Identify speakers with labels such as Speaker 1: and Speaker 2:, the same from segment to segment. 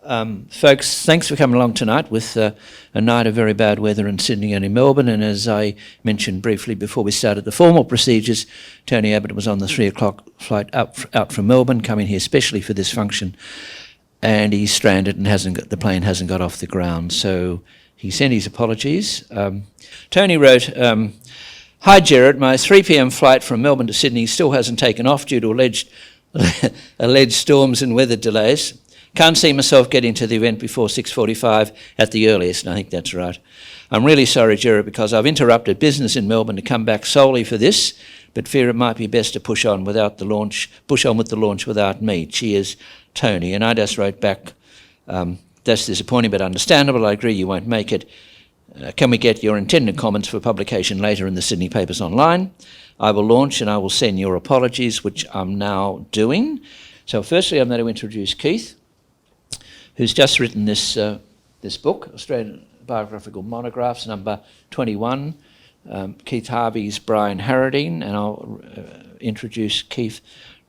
Speaker 1: Folks, thanks for coming along tonight with a night of very bad weather in Sydney and in Melbourne. And as I mentioned briefly before we started the formal procedures, Tony Abbott was on the 3 o'clock flight out from Melbourne, coming here specially for this function, and he's stranded and the plane hasn't got off the ground. So he sent his apologies. Tony wrote, "Hi Gerard, my 3 p.m. flight from Melbourne to Sydney still hasn't taken off due to alleged storms and weather delays. Can't see myself getting to the event before 6:45 at the earliest," and I think that's right. "I'm really sorry, Gerard, because I've interrupted business in Melbourne to come back solely for this, but fear it might be best to push on with the launch without me. Cheers, Tony." And I just wrote back, "That's disappointing but understandable. I agree you won't make it. Can we get your intended comments for publication later in the Sydney papers online? I will launch and I will send your apologies," which I'm now doing. So firstly, I'm going to introduce Keith, who's just written this book, Australian Biographical Monographs, number 21. Keith Harvey's Brian Harradine, and I'll introduce Keith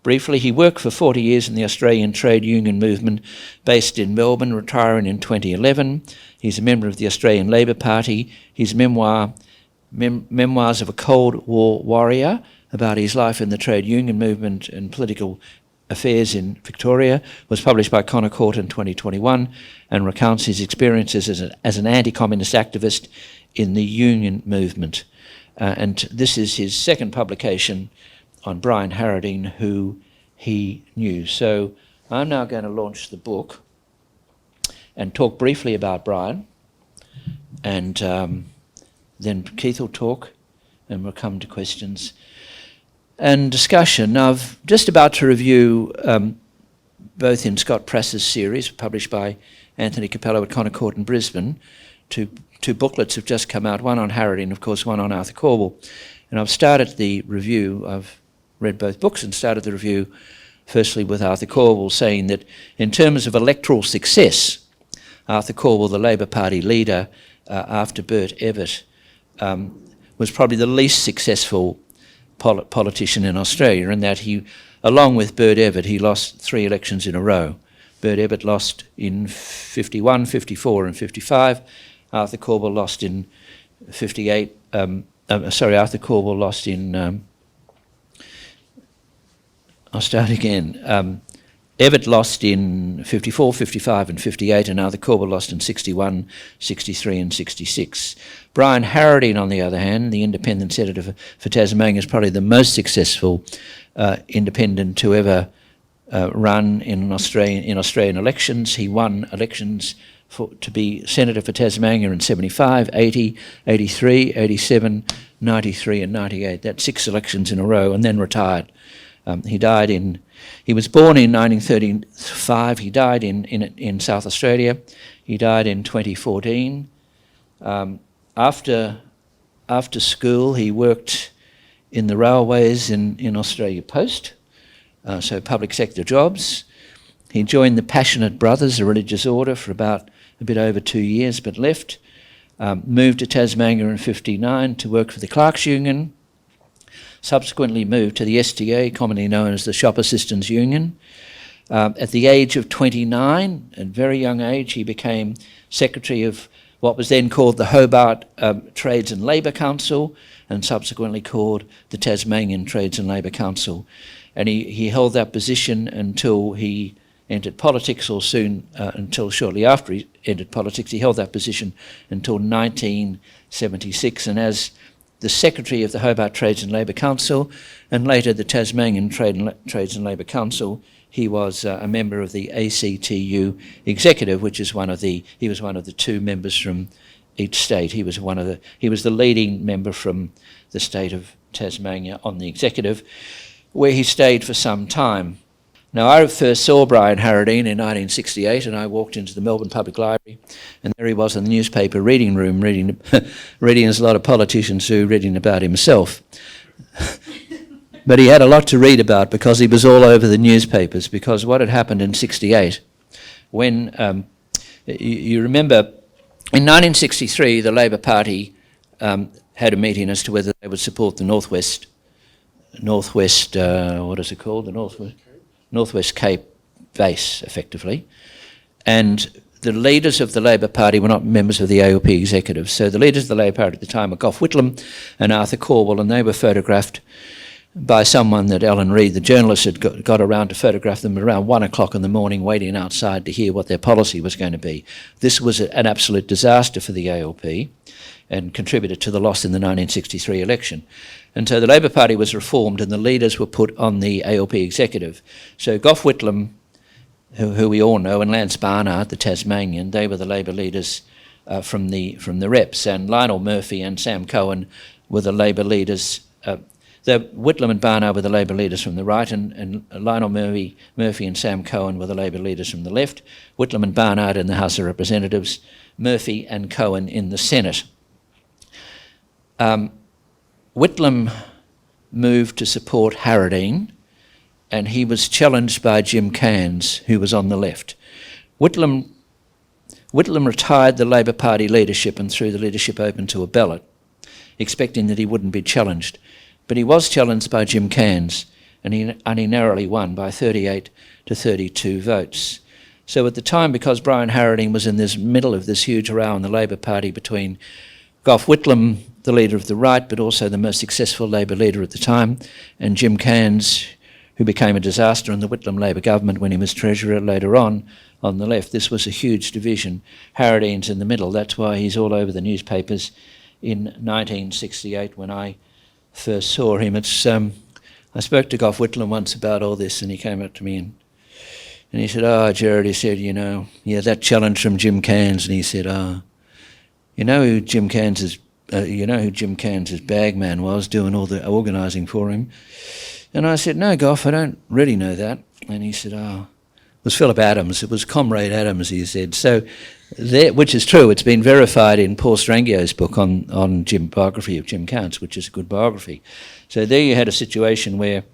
Speaker 1: briefly. He worked for 40 years in the Australian trade union movement based in Melbourne, retiring in 2011. He's a member of the Australian Labor Party. His Memoirs of a Cold War Warrior, about his life in the trade union movement and political affairs in Victoria, was published by Connor Court in 2021 and recounts his experiences as an anti-communist activist in the union movement. And this is his second publication on Brian Harradine, who he knew. So I'm now going to launch the book and talk briefly about Brian, and then Keith will talk and we'll come to questions and discussion. Now, I'm just about to review, both in Scott Prass's series, published by Anthony Capello at Connor Court in Brisbane, two booklets have just come out, one on Harradine, of course, one on Arthur Corbell. And I've started the review, I've read both books and started the review firstly with Arthur Corbell, saying that in terms of electoral success, Arthur Corbell, the Labor Party leader after Bert Evatt, was probably the least successful politician in Australia, in that he, along with Bert Evatt, he lost 3 elections in a row. Bert Evatt lost in 51, 54 and 55. Arthur Corbell lost in 58. Arthur Corbell lost in... I'll start again. Evatt lost in 54, 55 and 58, and Arthur Corbell lost in 61, 63 and 66. Brian Harradine, on the other hand, the independent senator for Tasmania, is probably the most successful independent to ever run in Australian elections. He won elections to be senator for Tasmania in 75, 80, 83, 87, 93 and 98. That's 6 elections in a row, and then retired. He was born in 1935. He died in South Australia. He died in 2014. After school, he worked in the railways in Australia Post, so public sector jobs. He joined the Passionate Brothers, a religious order, for about a bit over 2 years, but left. Moved to Tasmania in 1959 to work for the Clerks Union. Subsequently moved to the STA, commonly known as the Shop Assistants Union. At the age of 29, at a very young age, he became secretary of what was then called the Hobart Trades and Labour Council, and subsequently called the Tasmanian Trades and Labour Council. And he held that position until he entered politics, or until shortly after he entered politics. He held that position until 1976, and as the secretary of the Hobart Trades and Labour Council, and later the Tasmanian Trades and Labour Council, he was a member of the ACTU executive, which is he was one of the 2 members from each state. He was the leading member from the state of Tasmania on the executive, where he stayed for some time. Now, I first saw Brian Harradine in 1968, and I walked into the Melbourne Public Library, and there he was in the newspaper reading room, reading as a lot of politicians do, reading about himself. But he had a lot to read about, because he was all over the newspapers, because what had happened in 1968, when, you remember, in 1963, the Labor Party had a meeting as to whether they would support the Northwest, what is it called? The Northwest Cape base, effectively. and the leaders of the Labor Party were not members of the ALP executive. So the leaders of the Labor Party at the time were Gough Whitlam and Arthur Calwell, and they were photographed by someone that Ellen Reid, the journalist, had got around to photograph them around 1 o'clock in the morning, waiting outside to hear what their policy was going to be. This was an absolute disaster for the ALP and contributed to the loss in the 1963 election. And so the Labor Party was reformed and the leaders were put on the ALP executive. So Gough Whitlam, who we all know, and Lance Barnard, the Tasmanian, they were the Labor leaders from the reps, and Lionel Murphy and Sam Cohen were the Labor leaders. Whitlam and Barnard were the Labor leaders from the right, and Lionel Murphy and Sam Cohen were the Labor leaders from the left. Whitlam and Barnard in the House of Representatives, Murphy and Cohen in the Senate. Whitlam moved to support Harradine, and he was challenged by Jim Cairns, who was on the left. Whitlam retired the Labor Party leadership and threw the leadership open to a ballot, expecting that he wouldn't be challenged. But he was challenged by Jim Cairns, and he narrowly won by 38 to 32 votes. So at the time, because Brian Harradine was in this middle of this huge row in the Labor Party between Gough Whitlam, the leader of the right, but also the most successful Labor leader at the time, and Jim Cairns, who became a disaster in the Whitlam Labor government when he was Treasurer later on the left. This was a huge division. Harradine's in the middle. That's why he's all over the newspapers in 1968 when I first saw him. I spoke to Gough Whitlam once about all this, and he came up to me and he said, Gerard, he said, that challenge from Jim Cairns, and he said, you know who Jim Cairns' bagman was, doing all the organising for him? And I said, no, Gough, I don't really know that. And he said, it was Philip Adams. It was Comrade Adams, he said. So, which is true. It's been verified in Paul Strangio's book on biography of Jim Cairns, which is a good biography. So there you had a situation where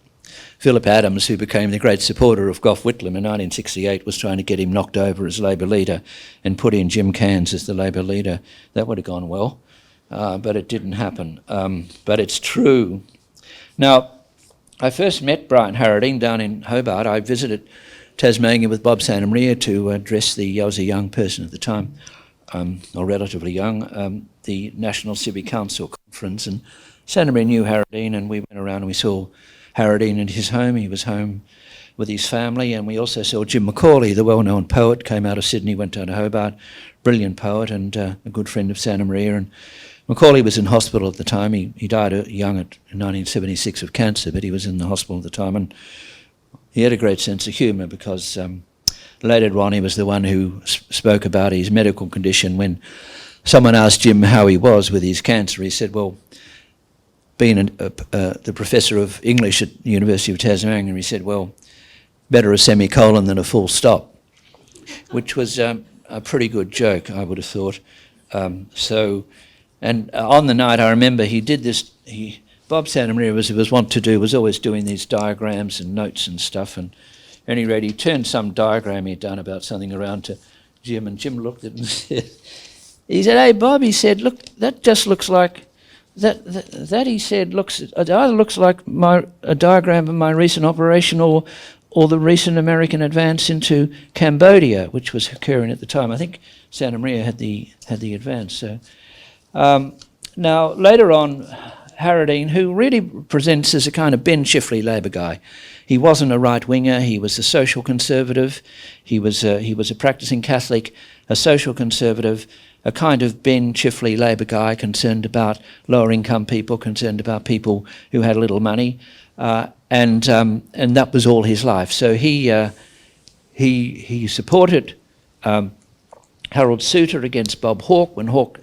Speaker 1: Philip Adams, who became the great supporter of Gough Whitlam in 1968, was trying to get him knocked over as Labor leader and put in Jim Cairns as the Labor leader. That would have gone well, but it didn't happen. But it's true. Now, I first met Brian Harradine down in Hobart. I visited Tasmania with Bob Santamaria to address I was a young person at the time, or relatively young, the National Civic Council conference, and Santamaria knew Harradine, and we went around and we saw Harradine at his home. He was home with his family, and we also saw Jim Macaulay, the well-known poet, came out of Sydney, went down to Hobart, brilliant poet and a good friend of Santamaria. And Macaulay was in hospital at the time. He died young in 1976 of cancer, but he was in the hospital at the time, and he had a great sense of humour because later on he was the one who spoke about his medical condition. When someone asked Jim how he was with his cancer, he said, well, being the professor of English at the University of Tasmania, he said, well, better a semicolon than a full stop, which was a pretty good joke, I would have thought. And on the night, I remember he did this. Bob Santamaria, as he was wont to do, was always doing these diagrams and notes and stuff. And at any rate, he turned some diagram he'd done about something around to Jim, and Jim looked at it and said, "Hey, Bob," he said, "look, that just looks like that." He said, it either looks like a diagram of my recent operation or the recent American advance into Cambodia, which was occurring at the time. I think Santamaria had the advance. So. Now, later on, Harradine, who really presents as a kind of Ben Chifley Labor guy, he wasn't a right-winger, he was a social conservative, he was a practising Catholic, a social conservative, a kind of Ben Chifley Labor guy, concerned about lower-income people, concerned about people who had little money, and that was all his life. So he supported Harold Souter against Bob Hawke when Hawke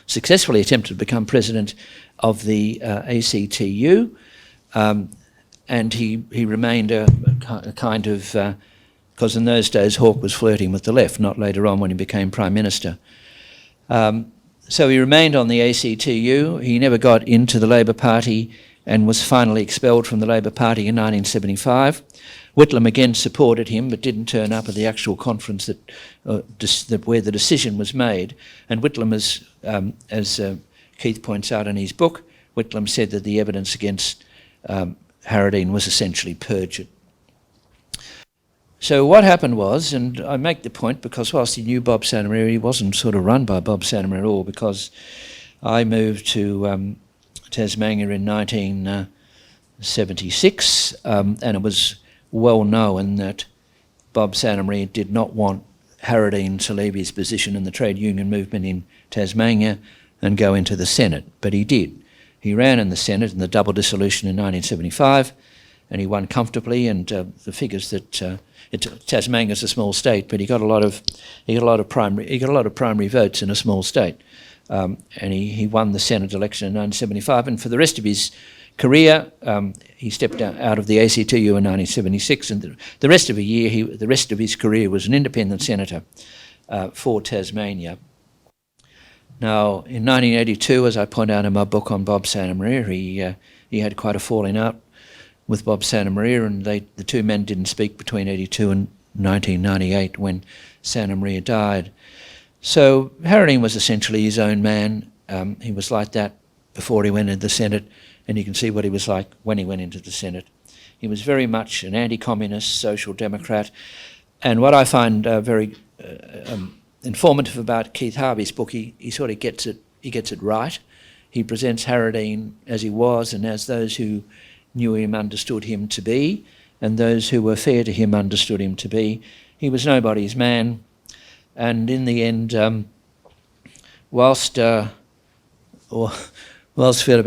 Speaker 1: successfully attempted to become president of the ACTU, and he remained a kind of, because in those days Hawke was flirting with the left, not later on when he became Prime Minister. So he remained on the ACTU. He never got into the Labor Party and was finally expelled from the Labor Party in 1975. Whitlam again supported him, but didn't turn up at the actual conference where the decision was made. And Whitlam, as Keith points out in his book, Whitlam said that the evidence against Harradine was essentially perjured. So what happened was, and I make the point because whilst he knew Bob Santamaria, he wasn't sort of run by Bob Santamaria at all, because I moved to Tasmania in 1976, and it was well known that Bob Santamaria did not want Harradine to leave his position in the trade union movement in Tasmania and go into the Senate, but he did. He ran in the Senate in the double dissolution in 1975, and he won comfortably. And the figures that Tasmania's a small state, but he got a lot of primary votes in a small state, and he won the Senate election in 1975. And for the rest of his career, he stepped out of the ACTU in 1976, and the rest of his career was an independent senator for Tasmania. Now, in 1982, as I point out in my book on Bob Santamaria, he had quite a falling out with Bob Santamaria, and the two men didn't speak between 82 and 1998 when Santamaria died. So Harradine was essentially his own man. He was like that before he went into the Senate, and you can see what he was like when he went into the Senate. He was very much an anti-communist, social democrat, and what I find very informative about Keith Harvey's book, he sort of gets it right. He presents Harradine as he was, and as those who knew him understood him to be, and those who were fair to him understood him to be. He was nobody's man, and in the end, whilst Philip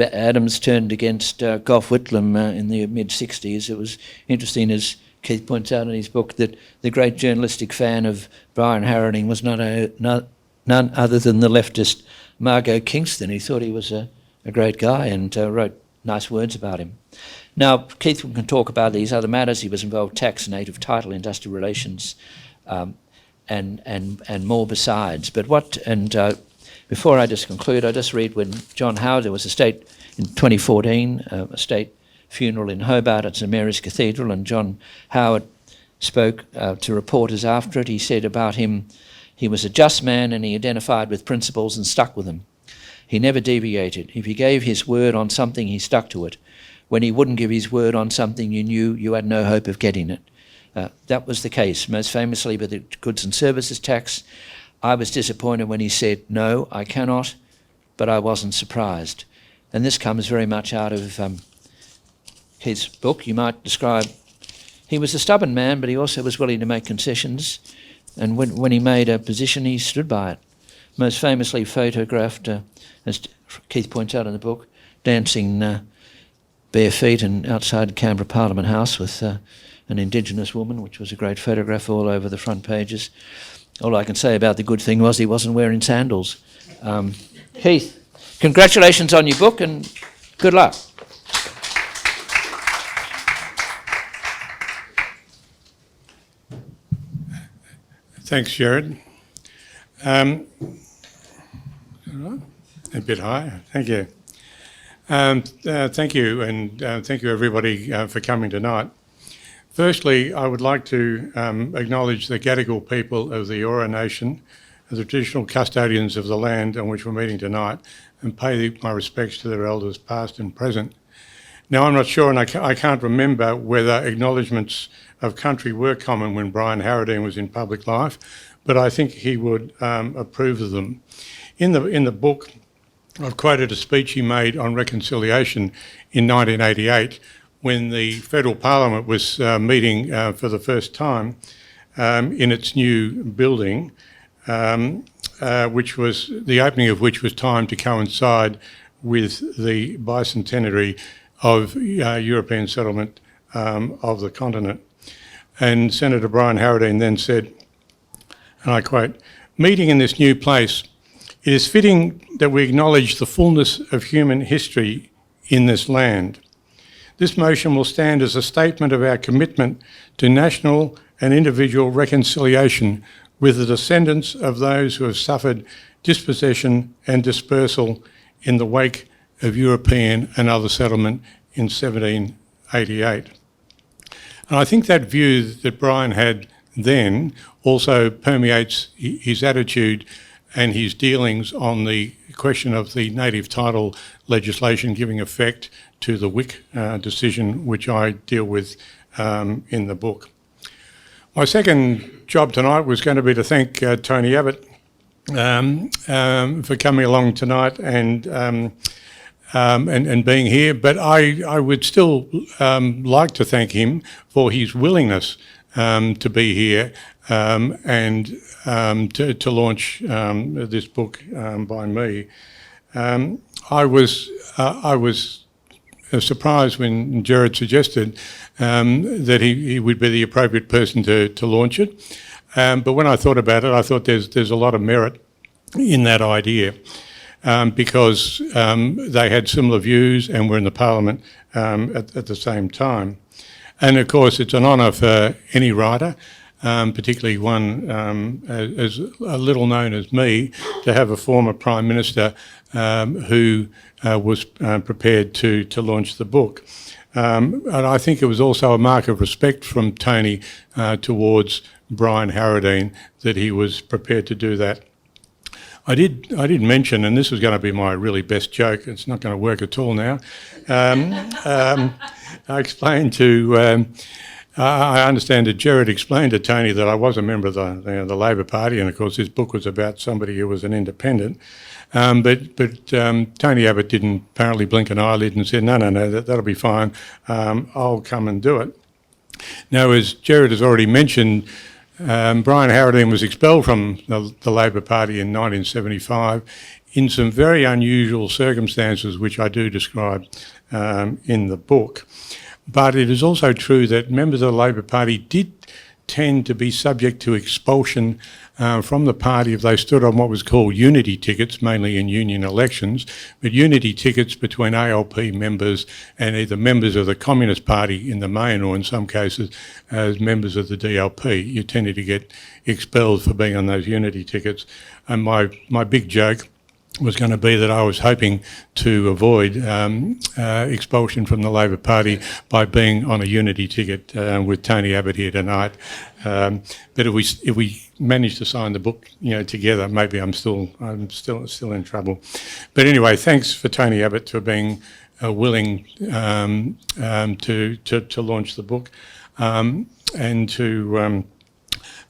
Speaker 1: Adams turned against Gough Whitlam in the mid-60s, it was interesting, as Keith points out in his book, that the great journalistic fan of Brian Harradine was none other than the leftist Margot Kingston. He thought he was a great guy and wrote nice words about him. Now, Keith can talk about these other matters. He was involved in tax, native title, industrial relations, and more besides. But before I just conclude, I just read when John Howard, there was a state in 2014, a state funeral in Hobart at St Mary's Cathedral, and John Howard spoke to reporters after it. He said about him, he was a just man and he identified with principles and stuck with them. He never deviated. If he gave his word on something, he stuck to it. When he wouldn't give his word on something, you knew you had no hope of getting it. That was the case, most famously with the goods and services tax. I was disappointed when he said, no, I cannot, but I wasn't surprised. And this comes very much out of Keith's book. You might describe, he was a stubborn man, but he also was willing to make concessions. And when he made a position, he stood by it. Most famously photographed, as Keith points out in the book, dancing bare feet and outside Canberra Parliament House with an Indigenous woman, which was a great photograph all over the front pages. All I can say about the good thing was he wasn't wearing sandals. Keith, congratulations on your book and good luck.
Speaker 2: Thanks, Gerard. A bit higher, thank you. Thank you, and thank you everybody for coming tonight. Firstly, I would like to acknowledge the Gadigal people of the Eora Nation, as the traditional custodians of the land on which we're meeting tonight, and pay my respects to their elders past and present. Now, I'm not sure, and I can't remember whether acknowledgements of country were common when Brian Harradine was in public life, but I think he would approve of them. In the book, I've quoted a speech he made on reconciliation in 1988 when the Federal Parliament was meeting for the first time in its new building, which was the opening of which was timed to coincide with the bicentenary of European settlement of the continent. And Senator Brian Harradine then said, and I quote, "Meeting in this new place, it is fitting that we acknowledge the fullness of human history in this land. This motion will stand as a statement of our commitment to national and individual reconciliation with the descendants of those who have suffered dispossession and dispersal in the wake of European and other settlement in 1788. And I think that view that Brian had then also permeates his attitude and his dealings on the question of the native title legislation giving effect to the WIC decision, which I deal with in the book. My second job tonight was going to be to thank Tony Abbott for coming along tonight and being here, but I would still like to thank him for his willingness to be here and to launch this book by me. I was surprised when Gerard suggested that he would be the appropriate person to launch it. But when I thought about it, I thought there's a lot of merit in that idea because they had similar views and were in the Parliament at the same time. And of course, it's an honour for any writer, particularly one as little known as me, to have a former Prime Minister who was prepared to launch the book. And I think it was also a mark of respect from Tony towards Brian Harradine that he was prepared to do that. I did mention, and this was going to be my really best joke, it's not going to work at all now. I explained to, I understand that Gerard explained to Tony that I was a member of the Labor Party, and of course this book was about somebody who was an independent. But Tony Abbott didn't apparently blink an eyelid and said, no, that'll be fine, I'll come and do it. Now, as Gerard has already mentioned, Brian Harradine was expelled from the Labor Party in 1975 in some very unusual circumstances, which I do describe in the book. But it is also true that members of the Labor Party did tend to be subject to expulsion from the party if they stood on what was called unity tickets, mainly in union elections, but unity tickets between ALP members and either members of the Communist Party in the main or in some cases as members of the DLP. You tended to get expelled for being on those unity tickets. And my big joke was going to be that I was hoping to avoid expulsion from the Labor Party by being on a unity ticket with Tony Abbott here tonight. But if we manage to sign the book, together, maybe I'm still in trouble. But anyway, thanks for Tony Abbott for being willing to launch the book and to.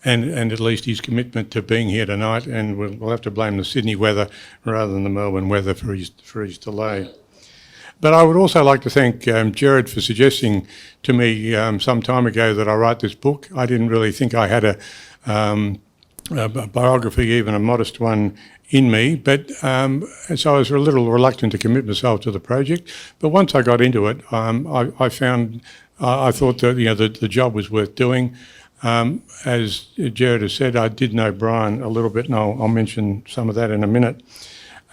Speaker 2: And at least his commitment to being here tonight, and we'll have to blame the Sydney weather rather than the Melbourne weather for his delay. But I would also like to thank Gerard for suggesting to me some time ago that I write this book. I didn't really think I had a biography, even a modest one, in me, but so I was a little reluctant to commit myself to the project. But once I got into it, I thought that the job was worth doing. As Gerard has said, I did know Brian a little bit, and I'll mention some of that in a minute.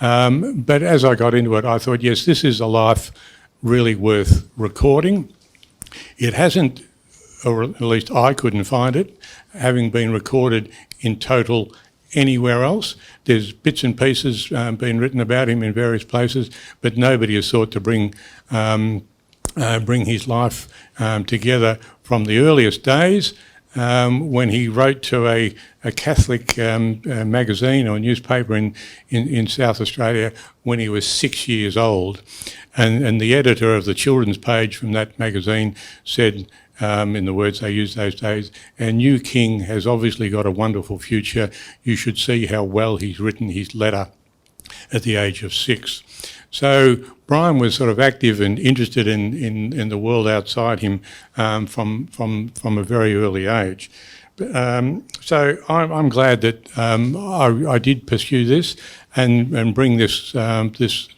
Speaker 2: But as I got into it, I thought, yes, this is a life really worth recording. It hasn't, or at least I couldn't find it, having been recorded in total anywhere else. There's bits and pieces been written about him in various places, but nobody has sought to bring his life together from the earliest days. When he wrote to a Catholic magazine or newspaper in South Australia when he was 6 years old. And the editor of the children's page from that magazine said, in the words they used those days, "Our new king has obviously got a wonderful future. You should see how well he's written his letter at the age of 6. So Brian was sort of active and interested in the world outside him from a very early age. So I'm glad that I did pursue this and bring this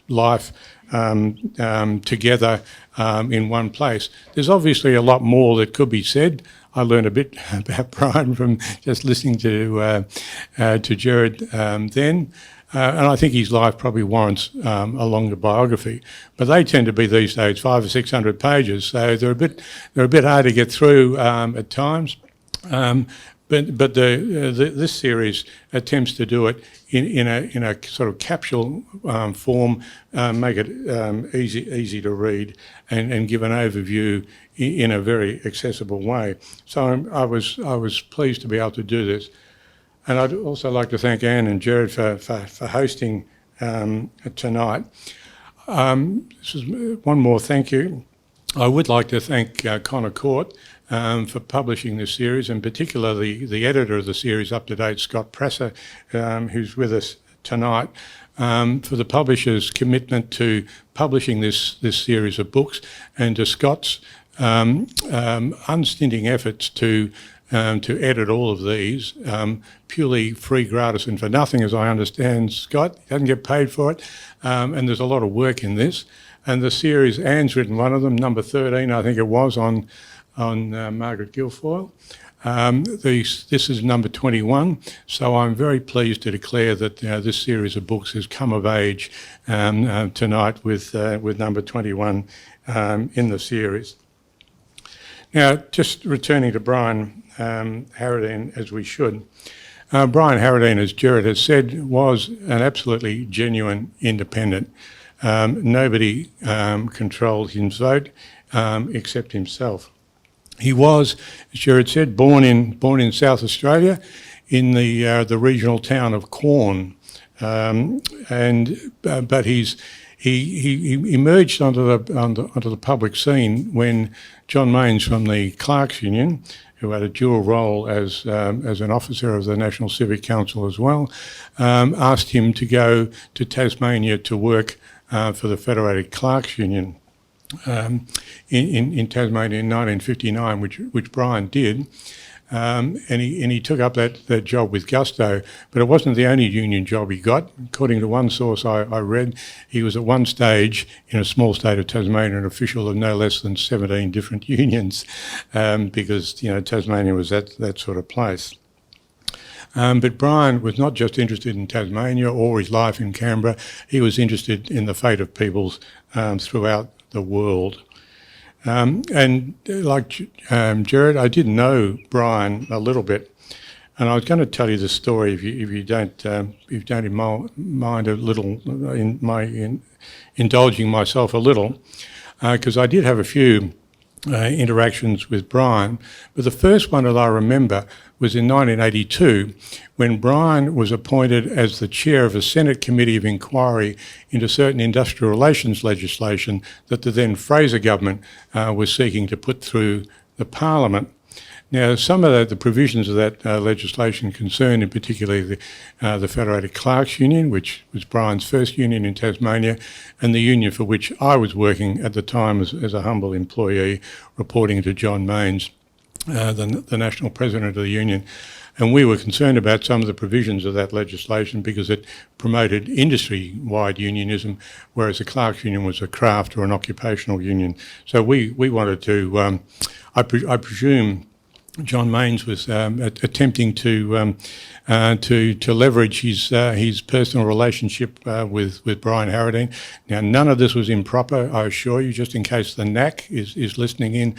Speaker 2: life together in one place. There's obviously a lot more that could be said. I learned a bit about Brian from just listening to Gerard then. And I think his life probably warrants a longer biography, but they tend to be these days 500 or 600 pages, so they're a bit hard to get through at times. But this series attempts to do it in a sort of capsule form, make it easy to read, and give an overview in a very accessible way. So I was pleased to be able to do this. And I'd also like to thank Anne and Gerard for hosting tonight. This is one more thank you. I would like to thank Connor Court for publishing this series, and particularly the editor of the series, Up to Date, Scott Presser, who's with us tonight, for the publisher's commitment to publishing this series of books, and to Scott's unstinting efforts to edit all of these, purely free, gratis and for nothing, as I understand. Scott doesn't get paid for it, and there's a lot of work in this. And the series, Anne's written one of them, number 13, I think it was, on Margaret Guilfoyle. This is number 21, so I'm very pleased to declare that this series of books has come of age tonight with number 21 in the series. Now, just returning to Brian Harradine, as we should. Brian Harradine, as Gerard has said, was an absolutely genuine independent. Nobody controlled his vote except himself. He was, as Gerard said, born in South Australia, in the regional town of Quorn, but he emerged onto the public scene when John Maynes from the Clerks Union, who had a dual role as an officer of the National Civic Council as well, asked him to go to Tasmania to work for the Federated Clerks Union in Tasmania in 1959, which Brian did. And he took up that job with gusto, but it wasn't the only union job he got. According to one source I read, he was at one stage in a small state of Tasmania an official of no less than 17 different unions, because Tasmania was that sort of place. But Brian was not just interested in Tasmania or his life in Canberra, he was interested in the fate of peoples throughout the world. And like Gerard, I did know Brian a little bit, and I was going to tell you the story if you don't mind a little in indulging myself a little, because I did have a few interactions with Brian, but the first one that I remember was in 1982 when Brian was appointed as the chair of a Senate Committee of Inquiry into certain industrial relations legislation that the then Fraser government was seeking to put through the Parliament. Now, some of the provisions of that legislation concerned in particular the Federated Clerks Union, which was Brian's first union in Tasmania, and the union for which I was working at the time as a humble employee, reporting to John Maynes, the national president of the union. And we were concerned about some of the provisions of that legislation because it promoted industry-wide unionism, whereas the Clerks Union was a craft or an occupational union. So we wanted to, I presume, John Maynes was attempting to leverage his personal relationship with Brian Harradine. Now, none of this was improper, I assure you, just in case the NAC is listening in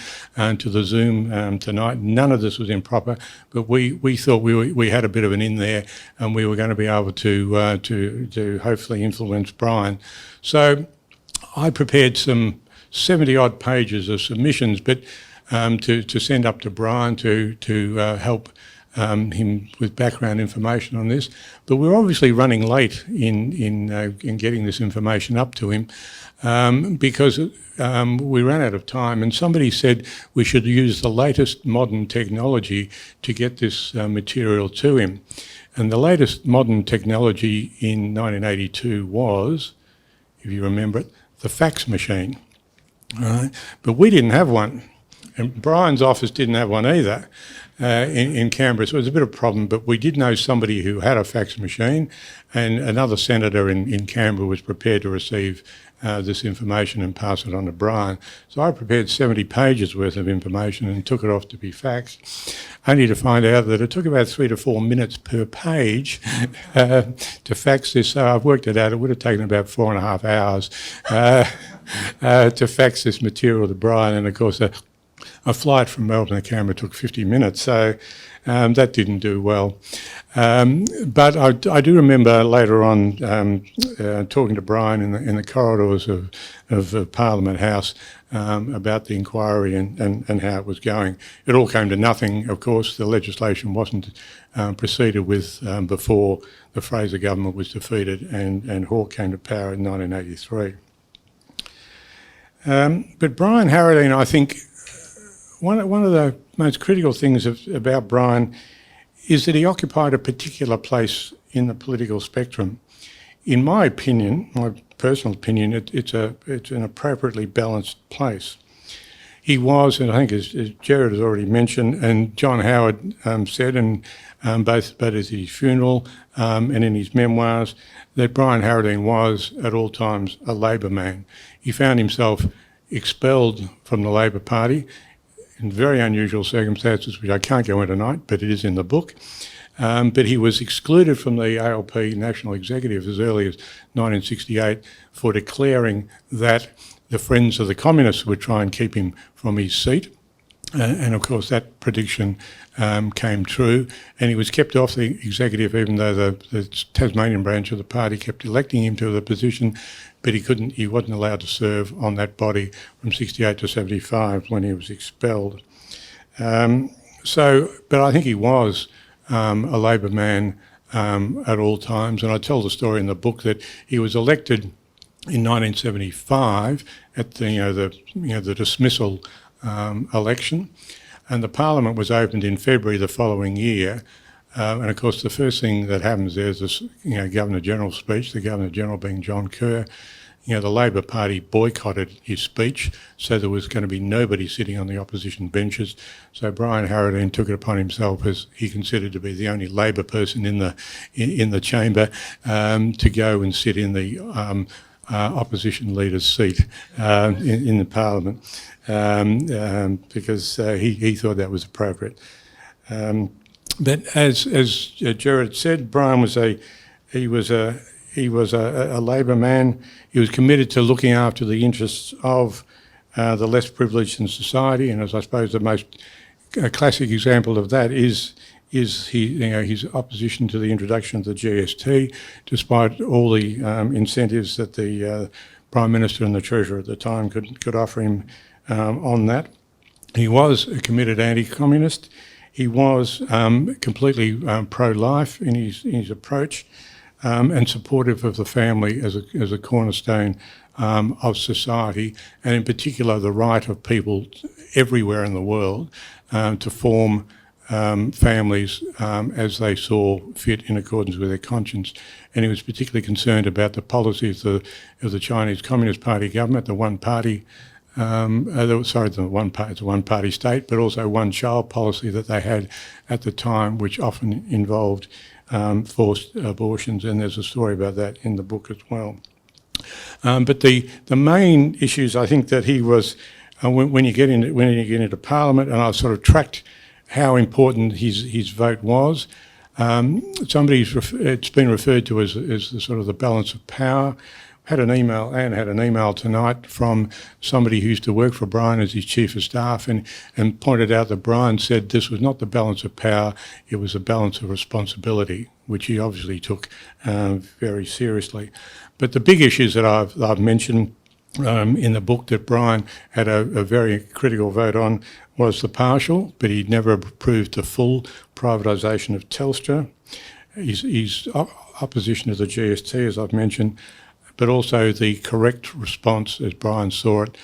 Speaker 2: to the Zoom tonight. None of this was improper, but we thought we had a bit of an in there, and we were going to be able to hopefully influence Brian. So I prepared some 70-odd pages of submissions, but to send up to Brian to help him with background information on this. But we're obviously running late in getting this information up to him because we ran out of time, and somebody said we should use the latest modern technology to get this material to him. And the latest modern technology in 1982 was, if you remember it, the fax machine. All right? But we didn't have one. And Brian's office didn't have one either in Canberra, so it was a bit of a problem, but we did know somebody who had a fax machine, and another senator in Canberra was prepared to receive this information and pass it on to Brian. So I prepared 70 pages worth of information and took it off to be faxed, only to find out that it took about 3 to 4 minutes per page to fax this. So I've worked it out, it would have taken about 4.5 hours to fax this material to Brian, and of course a flight from Melbourne to Canberra took 50 minutes, so that didn't do well. But I do remember later on talking to Brian in the corridors of Parliament House about the inquiry and how it was going. It all came to nothing, of course. The legislation wasn't proceeded with before the Fraser government was defeated and Hawke came to power in 1983. But Brian Harradine, I think, one of the most critical things about Brian is that he occupied a particular place in the political spectrum. In my opinion, my personal opinion, it's an appropriately balanced place. He was, and I think as Gerard has already mentioned, and John Howard said, and both at his funeral and in his memoirs, that Brian Harradine was at all times a Labor man. He found himself expelled from the Labor Party in very unusual circumstances, which I can't go into tonight, but it is in the book. But he was excluded from the ALP National Executive as early as 1968 for declaring that the Friends of the Communists would try and keep him from his seat. And of course that prediction came true, and he was kept off the executive even though the Tasmanian branch of the party kept electing him to the position, but he wasn't allowed to serve on that body from 68 to 75 when he was expelled. But I think he was a Labor man at all times, and I tell the story in the book that he was elected in 1975 at the dismissal election, and the Parliament was opened in February the following year. And of course, the first thing that happens there is this, Governor General's speech. The Governor General being John Kerr. The Labor Party boycotted his speech, so there was going to be nobody sitting on the opposition benches. So Brian Harradine took it upon himself, as he considered to be the only Labor person in the chamber, to go and sit in the opposition leader's seat in the Parliament, because he thought that was appropriate. But as Gerard said, Brian was a Labor man. He was committed to looking after the interests of the less privileged in society, and as I suppose the most classic example of that is his opposition to the introduction of the GST, despite all the incentives that the Prime Minister and the Treasurer at the time could offer him on that. He was a committed anti-communist. He was completely pro-life in his approach, and supportive of the family as a cornerstone of society, and in particular the right of people everywhere in the world to form families as they saw fit in accordance with their conscience. And he was particularly concerned about the policies of the Chinese Communist Party government, the one-party, it's a one-party state, but also one-child policy that they had at the time, which often involved forced abortions, and there's a story about that in the book as well. But the main issues, I think, that he was when you get into Parliament, and I've sort of tracked how important his vote was. It's been referred to as the sort of the balance of power. Anne had an email tonight from somebody who used to work for Brian as his chief of staff, and pointed out that Brian said this was not the balance of power, it was a balance of responsibility, which he obviously took very seriously. But the big issues that I've mentioned in the book that Brian had a very critical vote on was the partial, but he never approved the full privatisation of Telstra, his opposition to the GST, as I've mentioned, but also the correct response, as Brian saw it,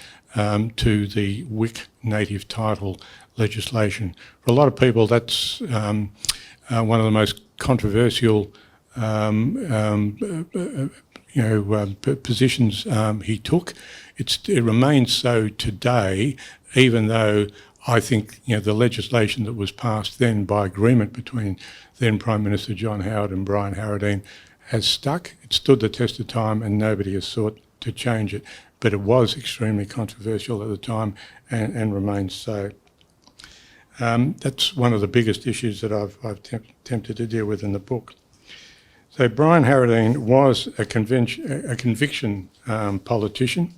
Speaker 2: to the WIC native title legislation. For a lot of people, that's one of the most controversial positions he took. It remains so today, even though I think the legislation that was passed then by agreement between then Prime Minister John Howard and Brian Harradine has stuck. It stood the test of time, and nobody has sought to change it. But it was extremely controversial at the time, and remains so. That's one of the biggest issues that I've attempted to deal with in the book. So Brian Harradine was a conviction politician.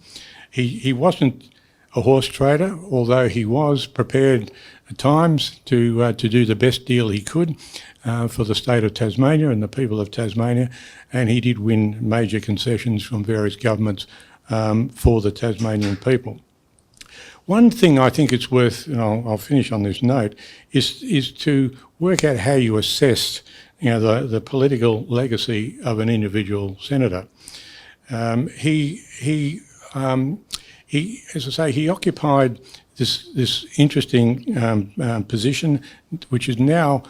Speaker 2: He wasn't a horse trader, although he was prepared at times to do the best deal he could for the state of Tasmania and the people of Tasmania, and he did win major concessions from various governments for the Tasmanian people. One thing I think it's worth, and I'll finish on this note, is to work out how you assess the political legacy of an individual senator. He he, as I say, he occupied this interesting position, which is now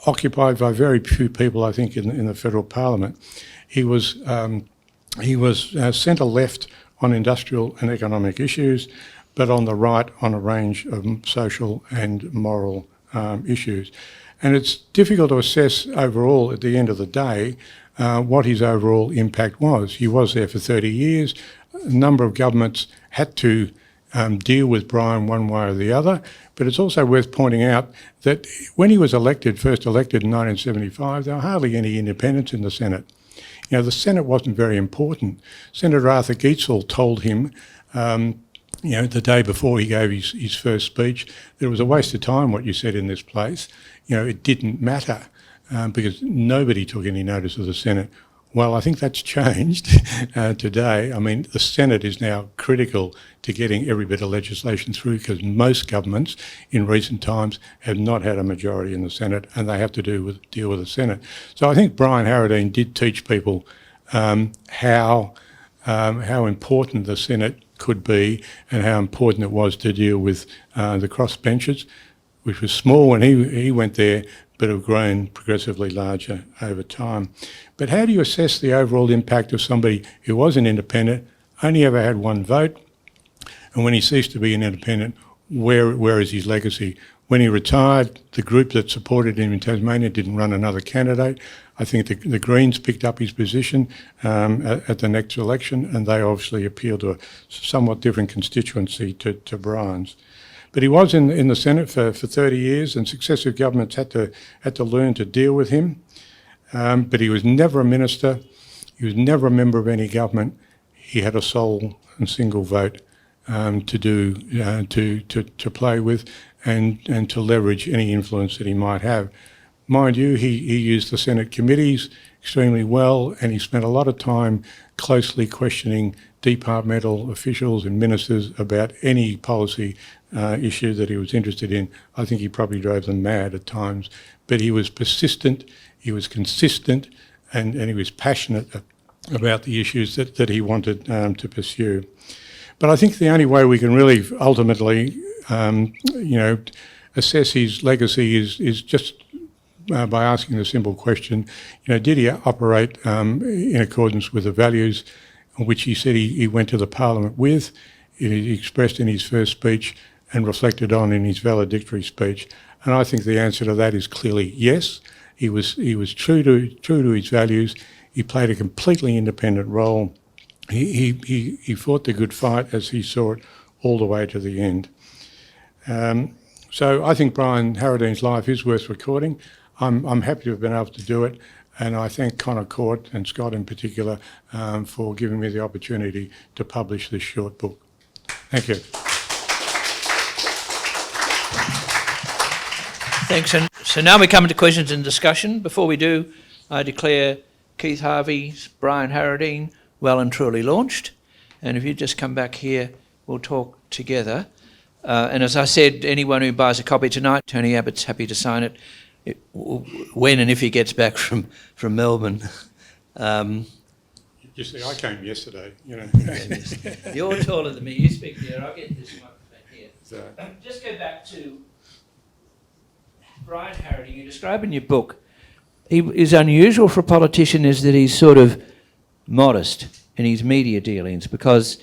Speaker 2: occupied by very few people, I think, in the federal parliament. He was centre left on industrial and economic issues, but on the right on a range of social and moral issues. And it's difficult to assess overall at the end of the day what his overall impact was. He was there for 30 years. A number of governments had to deal with Brian one way or the other, but it's also worth pointing out that when he was first elected in 1975, there were hardly any independents in the Senate. You know, the Senate wasn't very important. Senator Arthur Geitzel told him, the day before he gave his first speech, that it was a waste of time what you said in this place. You know, it didn't matter because nobody took any notice of the Senate. Well, I think that's changed today. I mean, the Senate is now critical to getting every bit of legislation through because most governments in recent times have not had a majority in the Senate and they have to deal with the Senate. So I think Brian Harradine did teach people how important the Senate could be and how important it was to deal with the crossbenchers, which was small when he went there, but have grown progressively larger over time. But how do you assess the overall impact of somebody who was an independent, only ever had one vote, and when he ceased to be an independent, where is his legacy? When he retired, the group that supported him in Tasmania didn't run another candidate. I think the Greens picked up his position at the next election, and they obviously appealed to a somewhat different constituency to Brian's. But he was in the Senate for 30 years, and successive governments had to learn to deal with him. But he was never a minister. He was never a member of any government. He had a sole and single vote to play with and to leverage any influence that he might have. Mind you, he used the Senate committees extremely well, and he spent a lot of time closely questioning departmental officials and ministers about any policy issue that he was interested in. I think he probably drove them mad at times, but he was persistent, he was consistent, and he was passionate about the issues that he wanted to pursue. But I think the only way we can really ultimately, assess his legacy is just by asking the simple question, did he operate in accordance with the values which he said he went to the Parliament with, he expressed in his first speech and reflected on in his valedictory speech? And I think the answer to that is clearly yes. He was true to his values. He played a completely independent role. He fought the good fight as he saw it all the way to the end. So I think Brian Harradine's life is worth recording. I'm happy to have been able to do it, and I thank Connor Court and Scott in particular for giving me the opportunity to publish this short book. Thank you.
Speaker 1: Thanks. And so now we come to questions and discussion. Before we do, I declare Keith Harvey's Brian Harradine well and truly launched. And if you just come back here, we'll talk together. And as I said, anyone who buys a copy tonight, Tony Abbott's happy to sign it when and if he gets back from Melbourne.
Speaker 2: You see, I came yesterday,
Speaker 1: You're taller than me. You speak there. I'll get this microphone here.
Speaker 2: So,
Speaker 1: Just go back to Brian Harradine. You describe in your book, he is unusual for a politician is that he's sort of modest in his media dealings because,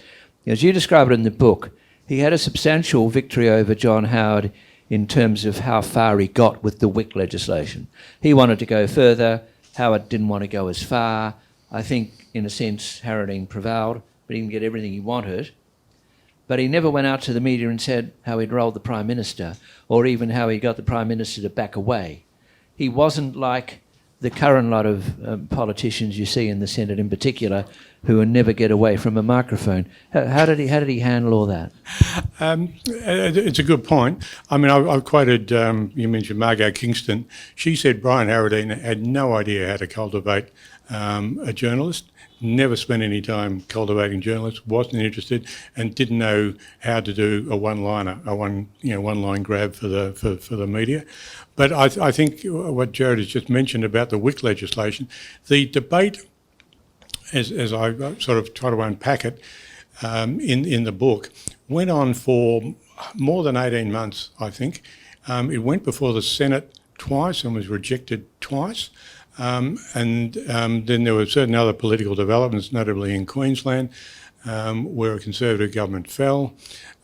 Speaker 1: as you describe it in the book, he had a substantial victory over John Howard in terms of how far he got with the WIC legislation. He wanted to go further. Howard didn't want to go as far. I think, in a sense, Harradine prevailed, but he didn't get everything he wanted. But he never went out to the media and said how he'd rolled the Prime Minister or even how he got the Prime Minister to back away. He wasn't like the current lot of politicians you see in the Senate in particular who will never get away from a microphone. How did he handle all that?
Speaker 2: It's a good point. I mean, I've quoted, you mentioned Margot Kingston. She said Brian Harradine had no idea how to cultivate a journalist, never spent any time cultivating journalists, wasn't interested, and didn't know how to do a one-liner, one-line grab for the media. But I think what Gerard has just mentioned about the WIC legislation, the debate, as I sort of try to unpack it, in the book went on for more than 18 months, I think. It went before the Senate twice and was rejected twice. Then there were certain other political developments, notably in Queensland, where a Conservative government fell.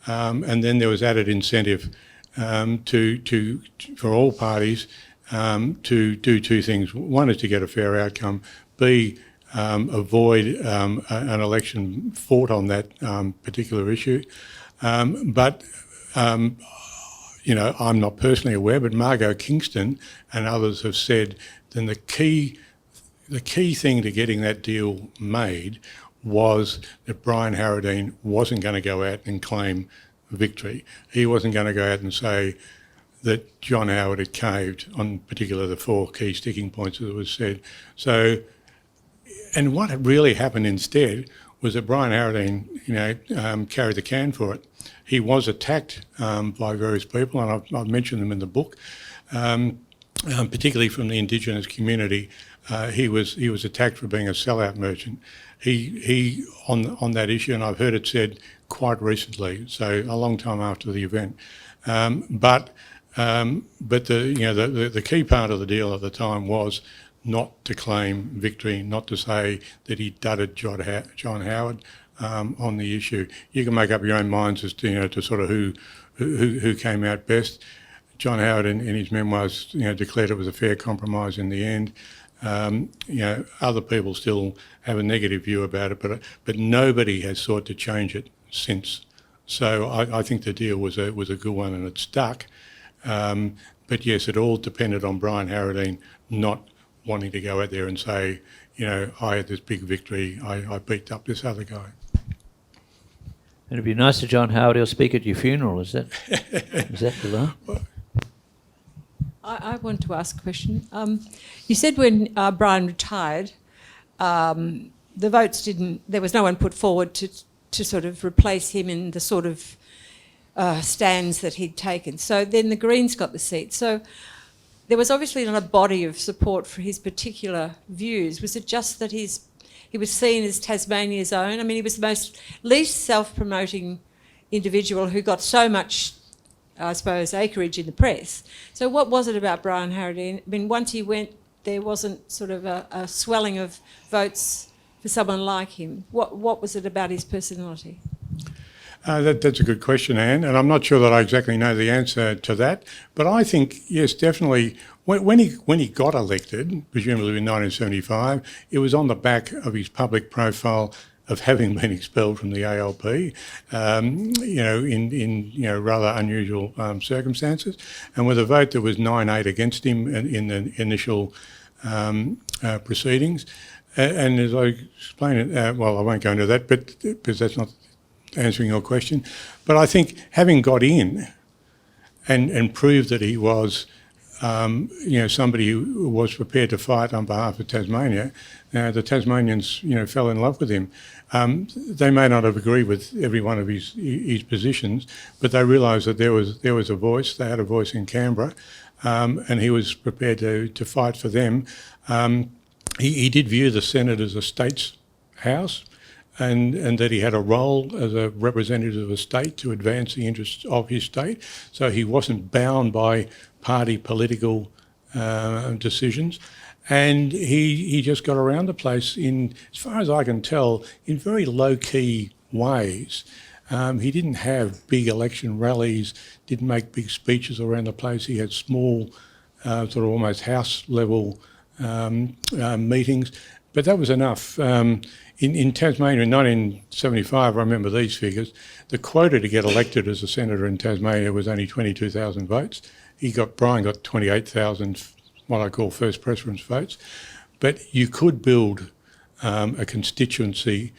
Speaker 2: And then there was added incentive for all parties to do two things. One is to get a fair outcome. B, avoid an election fought on that particular issue. You know, I'm not personally aware, but Margot Kingston and others have said then the key thing to getting that deal made was that Brian Harradine wasn't going to go out and claim victory. He wasn't going to go out and say that John Howard had caved on particularly the four key sticking points that was said. So, and what had really happened instead was that Brian Harradine, you know, carried the can for it. He was attacked by various people, and I've mentioned them in the book, particularly from the Indigenous community. He was attacked for being a sellout merchant. He on that issue, and I've heard it said quite recently, so a long time after the event. But the key part of the deal at the time was not to claim victory, not to say that he dudded John Howard on the issue. You can make up your own minds as to, you know, to sort of who came out best. John Howard in his memoirs, you know, declared it was a fair compromise in the end. You know, other people still have a negative view about it, but nobody has sought to change it since. So I think the deal was a good one and it stuck. But yes, it all depended on Brian Harradine not wanting to go out there and say, you know, I had this big victory, I beat up this other guy.
Speaker 1: It'd be nice if John Howard will speak at your funeral, is that the law?
Speaker 3: I want to ask a question. You said when Brian retired, the votes there was no one put forward to sort of replace him in the sort of stands that he'd taken. So then the Greens got the seat. So there was obviously not a body of support for his particular views. Was it just that he was seen as Tasmania's own? I mean, he was the least self-promoting individual who got so much, I suppose, acreage in the press. So what was it about Brian Harradine? I mean, once he went, there wasn't sort of a swelling of votes for someone like him. What was it about his personality?
Speaker 2: That's a good question, Anne, and I'm not sure that I exactly know the answer to that. But I think, yes, definitely, when he got elected, presumably in 1975, it was on the back of his public profile of having been expelled from the ALP, you know, in you know, rather unusual circumstances, and with a vote that was 9-8 against him in the initial proceedings. And as I explained it, well, I won't go into that, but because that's not answering your question. But I think having got in and proved that he was, you know, somebody who was prepared to fight on behalf of Tasmania, the Tasmanians, you know, fell in love with him. They may not have agreed with every one of his positions, but they realised that there was a voice. They had a voice in Canberra, and he was prepared to fight for them. He did view the Senate as a state's house, and that he had a role as a representative of a state to advance the interests of his state. So he wasn't bound by party political decisions. And he just got around the place in, as far as I can tell, in very low-key ways. He didn't have big election rallies, didn't make big speeches around the place. He had small, sort of almost house-level meetings, but that was enough. In Tasmania in 1975, I remember these figures, the quota to get elected as a senator in Tasmania was only 22,000 votes. Brian got 28,000, what I call first preference votes. But you could build a constituency,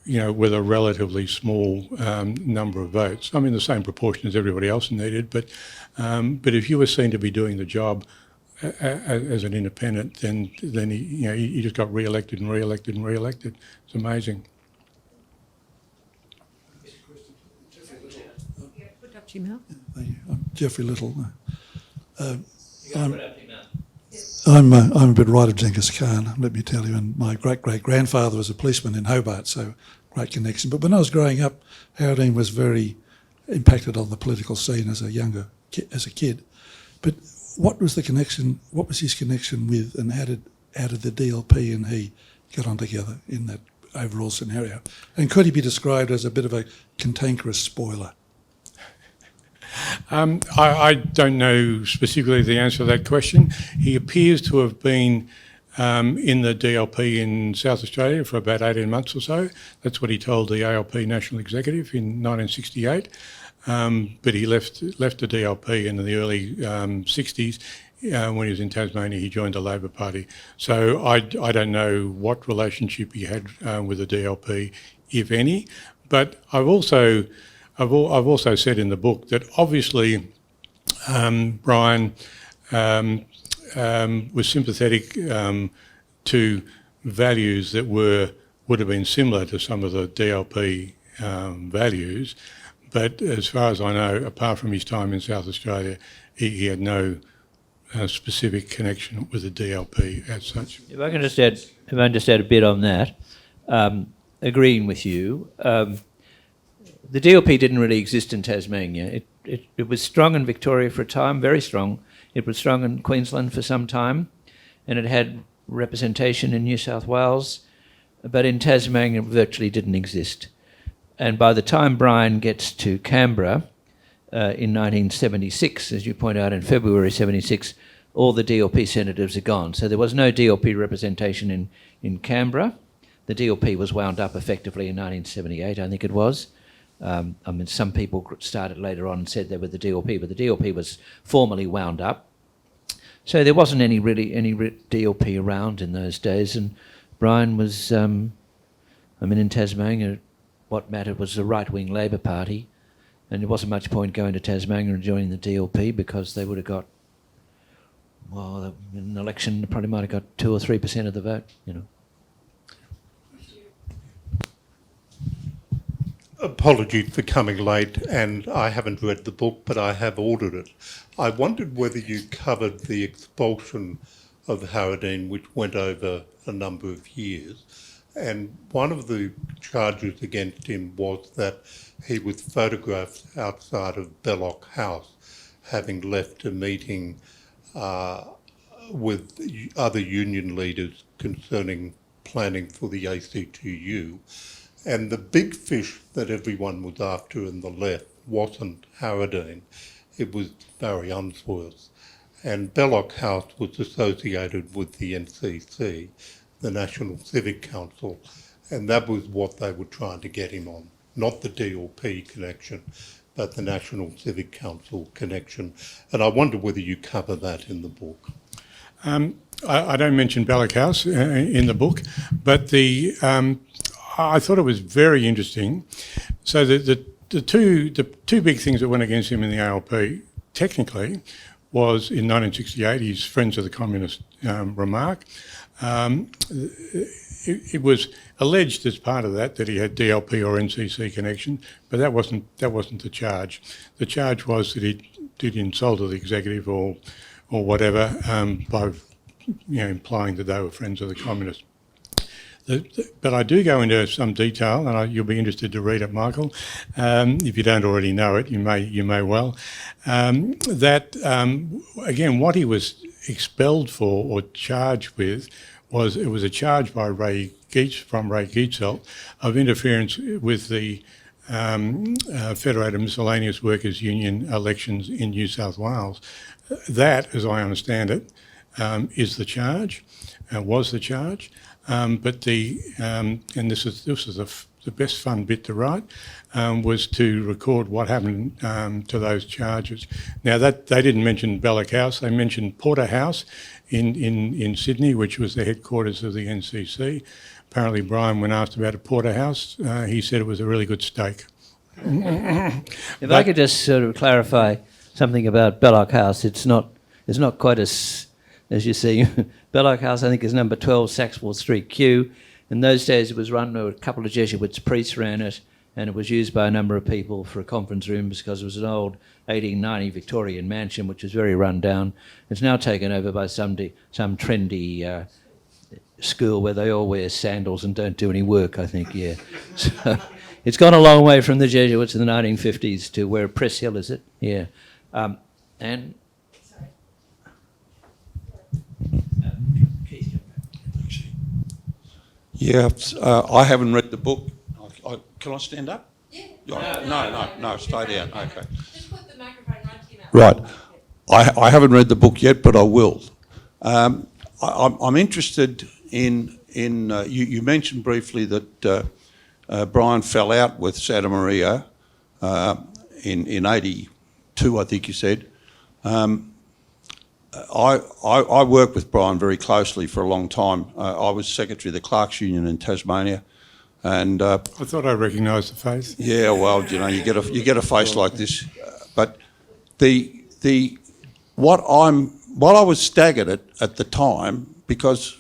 Speaker 2: you know, with a relatively small number of votes. I mean, the same proportion as everybody else needed, but if you were seen to be doing the job as an independent, then he just got re-elected and re-elected and re-elected. It's amazing.
Speaker 3: Put up Jim Hill.
Speaker 4: Thank you. I'm Geoffrey Little. I'm a bit right of Genghis Khan, let me tell you, and my great-great-grandfather was a policeman in Hobart, so great connection. But when I was growing up, Harradine was very impacted on the political scene as a kid. But what was the connection, what was his connection with, and how did the DLP and he get on together in that overall scenario? And could he be described as a bit of a cantankerous spoiler?
Speaker 2: I don't know specifically the answer to that question. He appears to have been in the DLP in South Australia for about 18 months or so. That's what he told the ALP National Executive in 1968. But he left the DLP in the early 60s. When he was in Tasmania, he joined the Labor Party. So I don't know what relationship he had with the DLP, if any. But I've also said in the book that obviously Brian was sympathetic to values that would have been similar to some of the DLP values, but as far as I know, apart from his time in South Australia, he had no specific connection with the DLP as such.
Speaker 1: If I can just add a bit on that, agreeing with you. The DLP didn't really exist in Tasmania. It was strong in Victoria for a time, very strong. It was strong in Queensland for some time, and it had representation in New South Wales, but in Tasmania it virtually didn't exist. And by the time Brian gets to Canberra in 1976, as you point out, in February 76, all the DLP senators are gone. So there was no DLP representation in Canberra. The DLP was wound up effectively in 1978, I think it was. Some people started later on and said they were the DLP, but the DLP was formally wound up. So there wasn't any DLP around in those days, and Brian was, in Tasmania, what mattered was the right-wing Labor Party, and there wasn't much point going to Tasmania and joining the DLP because they would have got, in an election, they probably might have got 2 or 3% of the vote,
Speaker 5: Apologies for coming late, and I haven't read the book, but I have ordered it. I wondered whether you covered the expulsion of Harradine, which went over a number of years. And one of the charges against him was that he was photographed outside of Belloc House, having left a meeting with other union leaders concerning planning for the ACTU. And the big fish that everyone was after in the left wasn't Harradine, it was Barry Unsworth. And Belloc House was associated with the NCC, the National Civic Council, and that was what they were trying to get him on. Not the DLP connection, but the National Civic Council connection. And I wonder whether you cover that in the book.
Speaker 2: I don't mention Belloc House in the book, but I thought it was very interesting. So the two big things that went against him in the ALP, technically, was in 1968 his Friends of the Communist remark. It was alleged as part of that he had DLP or NCC connection, but that wasn't the charge. The charge was that he did insult the executive or whatever by implying that they were friends of the communists. But I do go into some detail, and you'll be interested to read it, Michael. If you don't already know it, you may well. Again, what he was expelled for or charged with was a charge by Ray Geetselt of interference with the Federated Miscellaneous Workers Union elections in New South Wales. That, as I understand it, is the charge, was the charge. But and this is the best fun bit to write, was to record what happened to those charges. Now that they didn't mention Belloc House, they mentioned Porterhouse in Sydney, which was the headquarters of the NCC. Apparently Brian, when asked about a porterhouse, he said it was a really good steak.
Speaker 1: If I could just sort of clarify something about Belloc House, it's not quite as you see. Belloc House, I think, is number 12 Saxwell Street, Kew. In those days, it was run, a couple of Jesuits priests ran it, and it was used by a number of people for a conference room because it was an old 1890 Victorian mansion which was very run down. It's now taken over by some trendy school where they all wear sandals and don't do any work, I think, yeah. So it's gone a long way from the Jesuits in the 1950s to where Press Hill is it? Yeah. And...
Speaker 6: Yeah, I haven't read the book. Can I stand up? Yeah. No, stay down. Okay.
Speaker 3: Just put the microphone right to your mouth.
Speaker 6: Right. I haven't read the book yet, but I will. I'm interested in you mentioned briefly that Brian fell out with Santa Maria in 82, I think you said. I worked with Brian very closely for a long time. I was secretary of the Clerks Union in Tasmania, and
Speaker 2: I thought I recognised the face.
Speaker 6: yeah, well, you know, you get a face like this, but what I was staggered at the time, because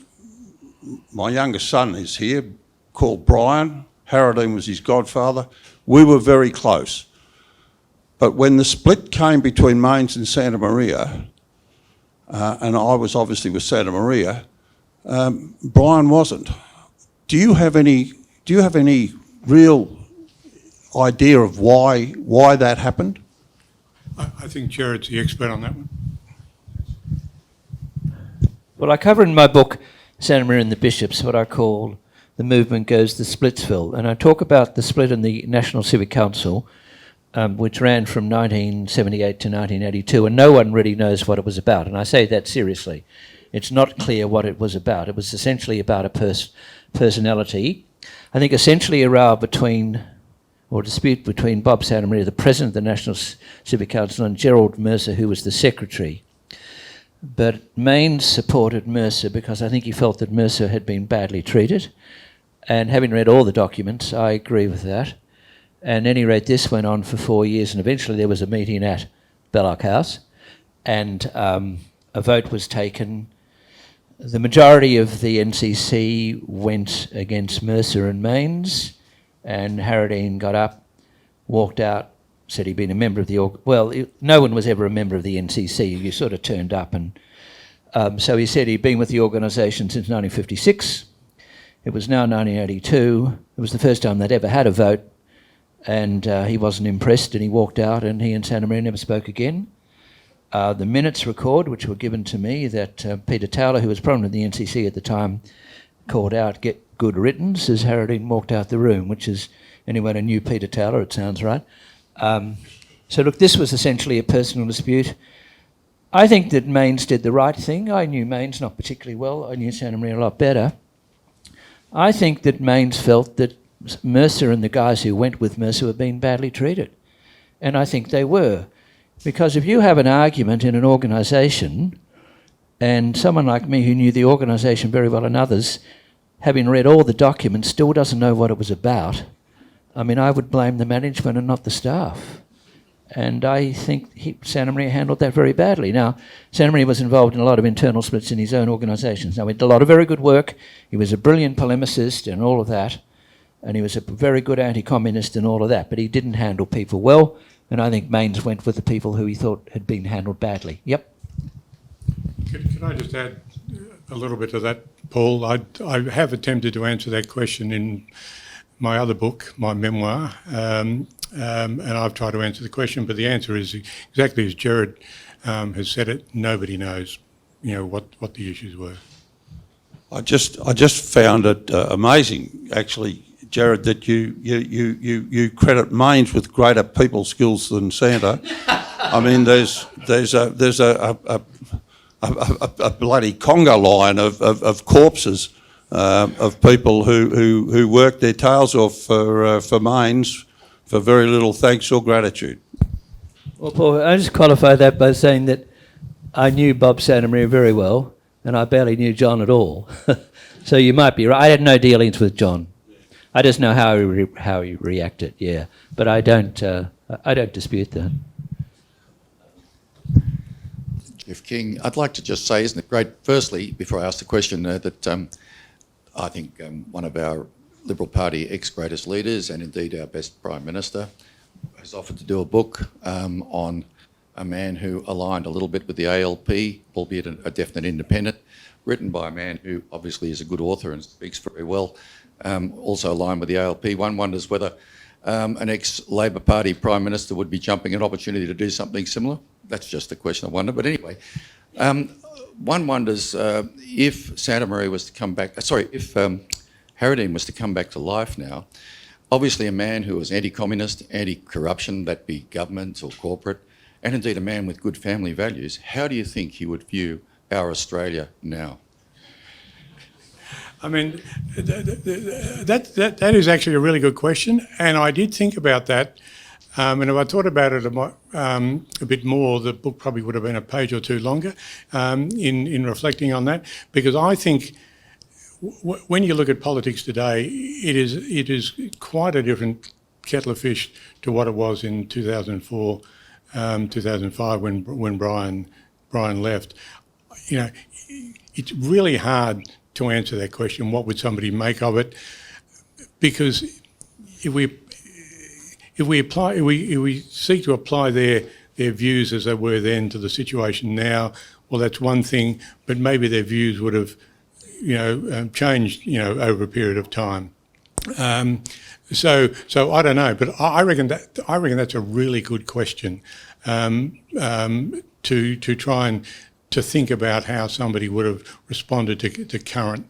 Speaker 6: my youngest son is here, called Brian. Harradine was his godfather. We were very close, but when the split came between Mains and Santa Maria. And I was obviously with Santa Maria. Brian wasn't. Do you have any real idea of why that happened?
Speaker 2: I think Gerard's the expert on that one.
Speaker 1: Well, I cover in my book, Santa Maria and the Bishops, what I call The Movement Goes to Splitsville. And I talk about the split in the National Civic Council, which ran from 1978 to 1982, and no one really knows what it was about. And I say that seriously. It's not clear what it was about. It was essentially about a personality. I think essentially a row between, or dispute between Bob Santa Maria, the president of the National Civic Council, and Gerald Mercer, who was the secretary. But Mains supported Mercer because I think he felt that Mercer had been badly treated. And having read all the documents, I agree with that. And at any rate, this went on for 4 years, and eventually there was a meeting at Belloc House, and a vote was taken. The majority of the NCC went against Mercer and Mains, and Harradine got up, walked out, said he'd been a member of the... no one was ever a member of the NCC. You sort of turned up, and so he said he'd been with the organisation since 1956. It was now 1982. It was the first time they'd ever had a vote. And he wasn't impressed, and he walked out, and he and Santa Maria never spoke again. The minutes record, which were given to me, that Peter Towler, who was prominent in the NCC at the time, called out, "Get good riddance," as Harradine walked out the room, which is, anyone who knew Peter Towler, it sounds right. So look, this was essentially a personal dispute. I think that Mains did the right thing. I knew Mains not particularly well. I knew Santa Maria a lot better. I think that Mains felt that Mercer and the guys who went with Mercer were being badly treated. And I think they were. Because if you have an argument in an organisation, and someone like me who knew the organisation very well and others, having read all the documents, still doesn't know what it was about, I mean, I would blame the management and not the staff. And I think Santa Maria handled that very badly. Now, Santa Maria was involved in a lot of internal splits in his own organisations. Now, he did a lot of very good work. He was a brilliant polemicist and all of that. And he was a very good anti-communist and all of that, but he didn't handle people well, and I think Mains went with the people who he thought had been handled badly. Yep.
Speaker 2: Can I just add a little bit to that, Paul? I have attempted to answer that question in my other book, my memoir, and I've tried to answer the question, but the answer is exactly as Gerard has said it. Nobody knows, what the issues were.
Speaker 6: I just found it amazing, actually, Gerard, that you credit Mains with greater people skills than Santa. I mean, there's a bloody conga line of corpses of people who worked their tails off for Mains for very little thanks or gratitude.
Speaker 1: Well, Paul, I just qualify that by saying that I knew Bob Santa Maria very well, and I barely knew John at all. So you might be right. I had no dealings with John. I just know how he reacted, yeah. But I don't dispute that.
Speaker 7: Jeff King, I'd like to just say, isn't it great, firstly, before I ask the question, that I think one of our Liberal Party ex-greatest leaders and indeed our best Prime Minister, has offered to do a book on a man who aligned a little bit with the ALP, albeit a definite independent, written by a man who obviously is a good author and speaks very well, also aligned with the ALP. One wonders whether an ex-Labor Party Prime Minister would be jumping at opportunity to do something similar. That's just a question I wonder. But anyway, one wonders if Santa Maria was to come back, if Harradine was to come back to life now, obviously a man who was anti-communist, anti-corruption, that be government or corporate, and indeed a man with good family values, how do you think he would view our Australia now?
Speaker 2: I mean, that is actually a really good question, and I did think about that. And if I thought about it a bit more, the book probably would have been a page or two longer in reflecting on that, because I think when you look at politics today, it is quite a different kettle of fish to what it was in 2004, 2005 when Brian left. You know, it's really hard to answer that question. What would somebody make of it? Because if we seek to apply their views as they were then to the situation now, well, that's one thing. But maybe their views would have, changed, over a period of time. So I don't know, but I reckon that's a really good question to try and to think about how somebody would have responded to current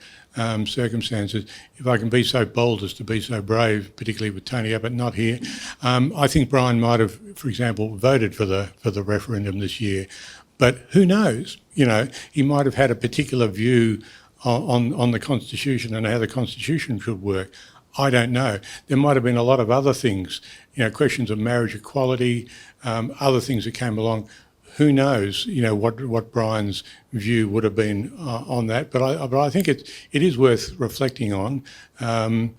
Speaker 2: circumstances. If I can be so bold as to be so brave, particularly with Tony Abbott not here, I think Brian might have, for example, voted for the referendum this year. But who knows? He might have had a particular view on the Constitution and how the Constitution should work. I don't know. There might have been a lot of other things, questions of marriage equality, other things that came along. Who knows, what Brian's view would have been on that. But I think it is worth reflecting on and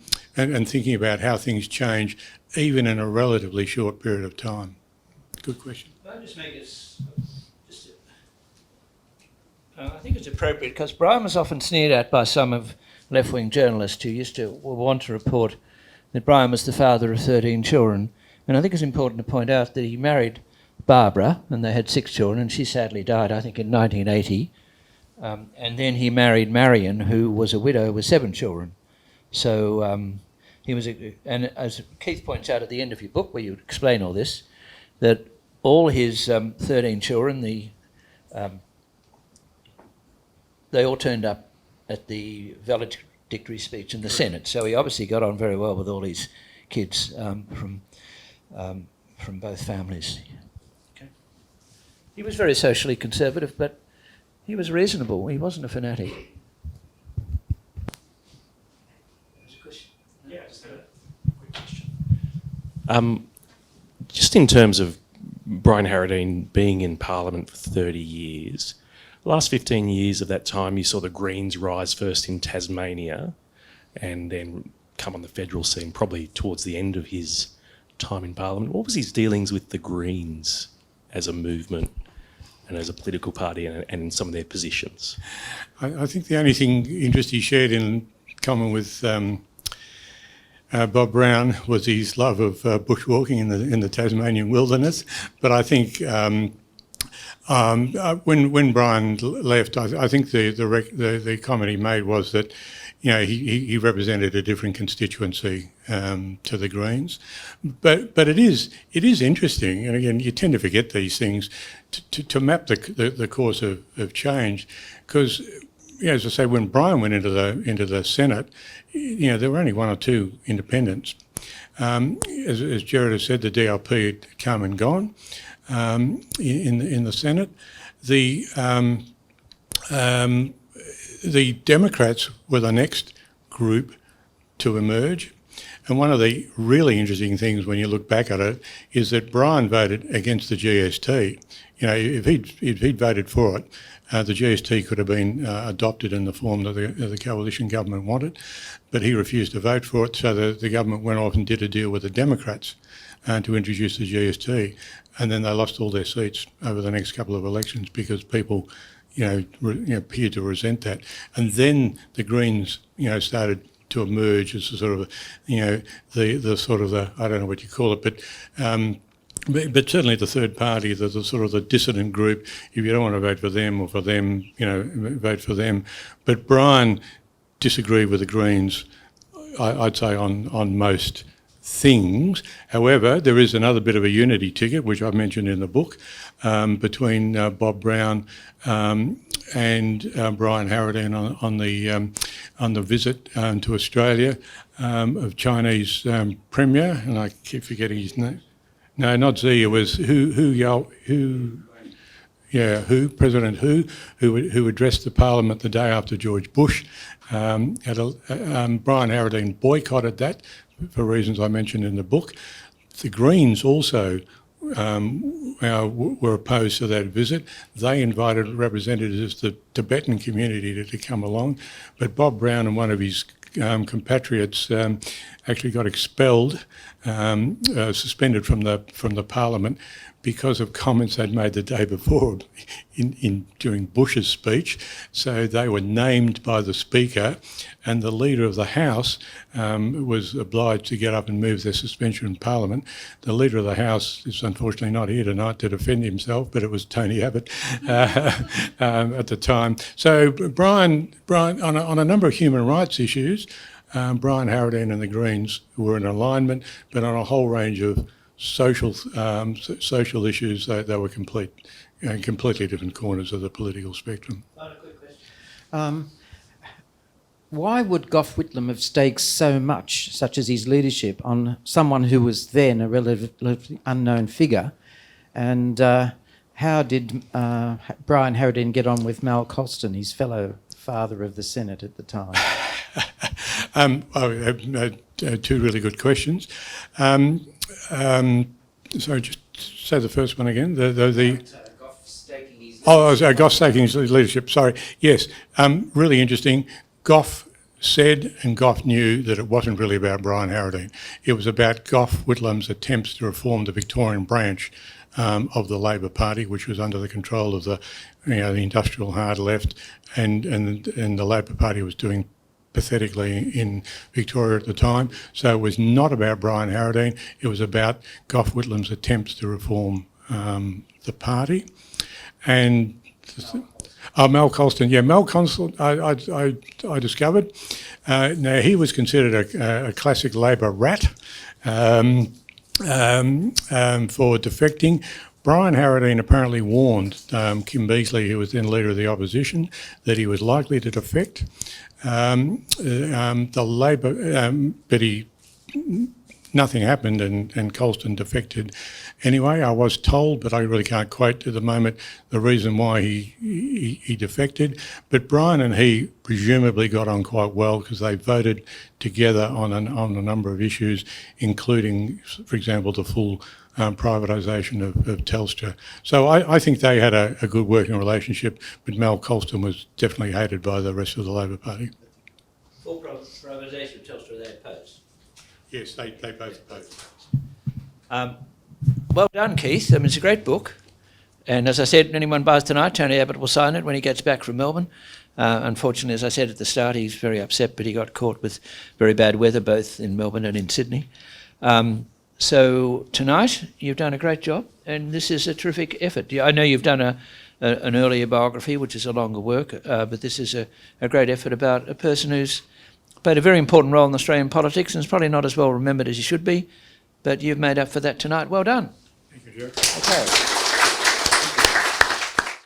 Speaker 2: thinking about how things change, even in a relatively short period of time. Good question.
Speaker 1: Can I just make this? I think it's appropriate because Brian was often sneered at by some of left-wing journalists who used to want to report that Brian was the father of 13 children. And I think it's important to point out that he married Barbara, and they had 6 children, and she sadly died, I think, in 1980. And then he married Marion, who was a widow with 7 children. So he was, and as Keith points out at the end of your book, where you explain all this, that all his 13 children, they all turned up at the valedictory speech in the Senate. So he obviously got on very well with all his kids from both families. He was very socially conservative, but he was reasonable. He wasn't a fanatic.
Speaker 8: Yeah, just had a quick question. Just in terms of Brian Harradine being in Parliament for 30 years, the last 15 years of that time, you saw the Greens rise first in Tasmania and then come on the federal scene probably towards the end of his time in Parliament. What was his dealings with the Greens as a movement and as a political party and in some of their positions?
Speaker 2: I think the only interest he shared in common with Bob Brown was his love of bushwalking in the Tasmanian wilderness. But I think when Brian left, I think the comment he made was that he represented a different constituency to the Greens, but it is interesting, and again you tend to forget these things to map the course of change, because as I say, when Brian went into the Senate, there were only 1 or 2 independents. As Gerard has said, the DLP had come and gone in the Senate. The Democrats were the next group to emerge. And one of the really interesting things when you look back at it is that Brian voted against the GST. If he'd voted for it, the GST could have been adopted in the form that the coalition government wanted, but he refused to vote for it, so the government went off and did a deal with the Democrats to introduce the GST, and then they lost all their seats over the next couple of elections because people appeared to resent that. And then the Greens, started to emerge as a sort of, the sort of the, I don't know what you call it, but certainly the third party, the sort of the dissident group, if you don't want to vote for them or for them, vote for them. But Brian disagreed with the Greens, I'd say, on most things. However, there is another bit of a unity ticket, which I've mentioned in the book, between Bob Brown and Brian Harradine on the visit to Australia of Chinese Premier, and I keep forgetting his name. No, not Xi. It was President who addressed the Parliament the day after George Bush. Brian Harradine boycotted that for reasons I mentioned in the book. The Greens also were opposed to that visit. They invited representatives of the Tibetan community to come along, but Bob Brown and one of his compatriots actually got expelled, suspended from the Parliament because of comments they'd made the day before during Bush's speech. So they were named by the Speaker, and the Leader of the House was obliged to get up and move their suspension in Parliament. The Leader of the House is unfortunately not here tonight to defend himself, but it was Tony Abbott at the time. So Brian on a number of human rights issues, Brian Harradine and the Greens were in alignment, but on a whole range of social issues, they were completely different corners of the political spectrum.
Speaker 1: Final quick question.
Speaker 9: Why would Gough Whitlam have staked so much, such as his leadership, on someone who was then a relatively unknown figure? And how did Brian Harradine get on with Mal Colston, his fellow father of the Senate at the time?
Speaker 2: Two really good questions. Sorry, just say the first one again.
Speaker 9: Gough staking his
Speaker 2: Gough staking his leadership. Sorry. Yes. Really interesting. Gough said and Gough knew that it wasn't really about Brian Harradine. It was about Gough Whitlam's attempts to reform the Victorian branch of the Labor Party, which was under the control of the industrial hard left, and the Labor Party was doing pathetically in Victoria at the time. So it was not about Brian Harradine, it was about Gough Whitlam's attempts to reform the party. And Mal Colston, Mal Colston, I discovered. Now, he was considered a classic Labor rat for defecting. Brian Harradine apparently warned Kim Beazley, who was then Leader of the Opposition, that he was likely to defect. The Labor, but nothing happened, and Colston defected anyway. I was told, but I really can't quote at the moment the reason why he defected. But Brian and he presumably got on quite well because they voted together on a number of issues, including, for example, the full privatisation of Telstra. So I think they had a good working relationship, but Mal Colston was definitely hated by the rest of the Labor Party.
Speaker 1: Full privatisation of Telstra they opposed.
Speaker 2: Yes, they both opposed.
Speaker 1: Well done, Keith. It's a great book. And as I said, anyone buys tonight, Tony Abbott will sign it when he gets back from Melbourne. Unfortunately, as I said at the start, he's very upset, but he got caught with very bad weather, both in Melbourne and in Sydney. So tonight, you've done a great job, and this is a terrific effort. I know you've done an earlier biography, which is a longer work, but this is a great effort about a person who's played a very important role in Australian politics and is probably not as well remembered as he should be, but you've made up for that tonight. Well done.
Speaker 2: Thank you, Joe.
Speaker 1: Okay.